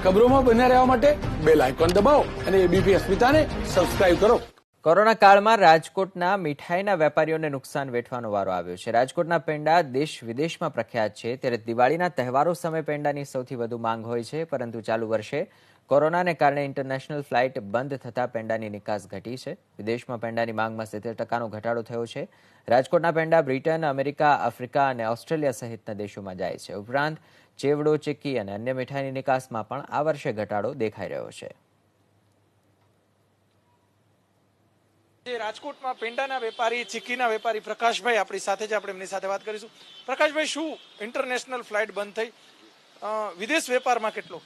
ખબરોમાં બન્યા રહેવા માટે બેલ આઇકોન દબાવો અને એબીપી અસ્મિતાને સબસ્ક્રાઇબ કરો. કોરોના કાળમાં રાજકોટના મીઠાઈના વેપારીઓને નુકસાન વેઠવાનો વારો આવ્યો છે. રાજકોટના પેંડા દેશ વિદેશમાં પ્રખ્યાત છે, ત્યારે દિવાળીના તહેવારો સમયે પેંડાની સૌથી વધુ માંગ હોય છે, પરંતુ ચાલુ વર્ષે કોરોનાને કારણે ઇન્ટરનેશનલ ફ્લાઇટ બંધ થતાં પેંડાની નિકાસ ઘટી છે. વિદેશમાં પેંડાની માંગમાં 70% ઘટાડો થયો છે. રાજકોટના પેંડા બ્રિટન, અમેરિકા, આફ્રિકા અને ઓસ્ટ્રેલિયા સહિતના દેશોમાં જાય છે. ઉપરાંત ચેવડો, ચીક્કી અને અન્ય મીઠાઈની નિકાસમાં પણ આ વર્ષે ઘટાડો દેખાઈ રહ્યો છે. રાજકોટમાં પેંડાના વેપારી, ચીક્કીના વેપારી પ્રકાશભાઈ આપણી સાથે જ, આપણે એમની સાથે વાત કરીશું. પ્રકાશભાઈ, શું ઇન્ટરનેશનલ ફ્લાઇટ બંધ થઈ, વિદેશ વેપારમાં કેટલો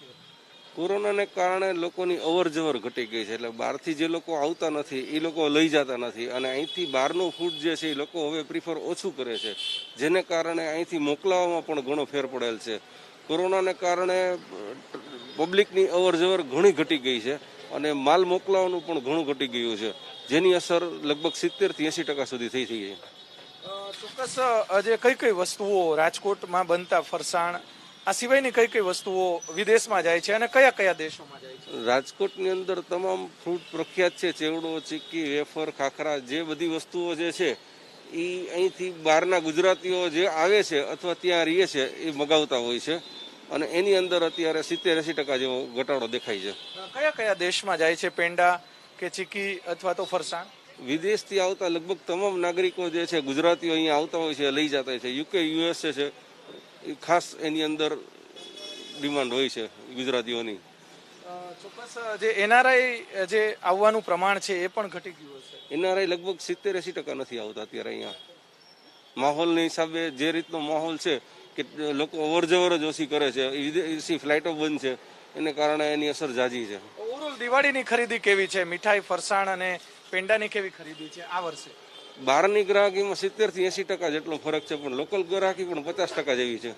કોરોનાને કારણે લોકોની અવર જવર ઘટી ગઈ છે, એટલે બહારથી જે લોકો આવતા નથી એ લોકો લઈ જતા નથી, અને અહીંથી બહારનું ફૂડ જે છે એ લોકો હવે પ્રિફર ઓછું કરે છે, જેને કારણે અહીંથી મોકલાવવામાં પણ ઘણો ફેર પડેલ છે. કોરોનાને કારણે પબ્લિકની અવર જવર ઘણી ઘટી ગઈ છે અને માલ મોકલાવવાનું પણ ઘણું ઘટી ગયું છે, જેની અસર લગભગ 70% થી 80% સુધી થઈ છે. ચોક્કસ. જે કઈ વસ્તુઓ રાજકોટમાં બનતા ફરસાણ, આ સિવાયની કઈ વસ્તુઓ વિદેશમાં જાય છે અને કયા કયા દેશોમાં જાય છે? રાજકોટની અંદર તમામ ફૂડ પ્રખ્યાત છે. ચેવડો, ચીક્કી, વેફર, ખાખરા, જે બધી વસ્તુઓ જે છે એ અહીંથી બહારના ગુજરાતીઓ જે આવે છે અથવા ત્યાં રહે છે એ મગાવતા હોય છે, અને એની અંદર અત્યારે 70-80% જેવો ઘટાડો દેખાય છે. કયા કયા દેશમાં જાય છે પેંડા કે ચીક્કી અથવા તો ફરસાણ? વિદેશથી આવતા લગભગ તમામ નાગરિકો જે છે, ગુજરાતીઓ અહીંયા આવતા હોય છે, લઈ જતા હોય છે. યુકે, યુએસએ છે, ખાસ એની અંદર ડિમાન્ડ હોય છે ગુજરાતીઓની. ચોક્કસ. જે એનઆરઆઈ જે આવવાનું પ્રમાણ છે એ પણ ઘટી ગયું છે. એનઆરઆઈ લગભગ 70-80% નથી આવતા અત્યારે અહીંયા. માહોલના હિસાબે જે રીતનો માહોલ છે કે લોકો અવર જવર જ ઓછી કરે છે, વિદેશી ફ્લાઇટો બંધ છે, એને કારણે એની અસર ઝાઝી છે. ઓવરઓલ દિવાળીની ખરીદી કેવી છે? મીઠાઈ, ફરસાણ અને પેંડાની કેવી ખરીદી છે આ વર્ષે? બહારની ગ્રાહકીમાં 70% થી 80% જેટલો ફરક છે, પણ લોકલ ગ્રાહકી પણ 50% જેવી છે.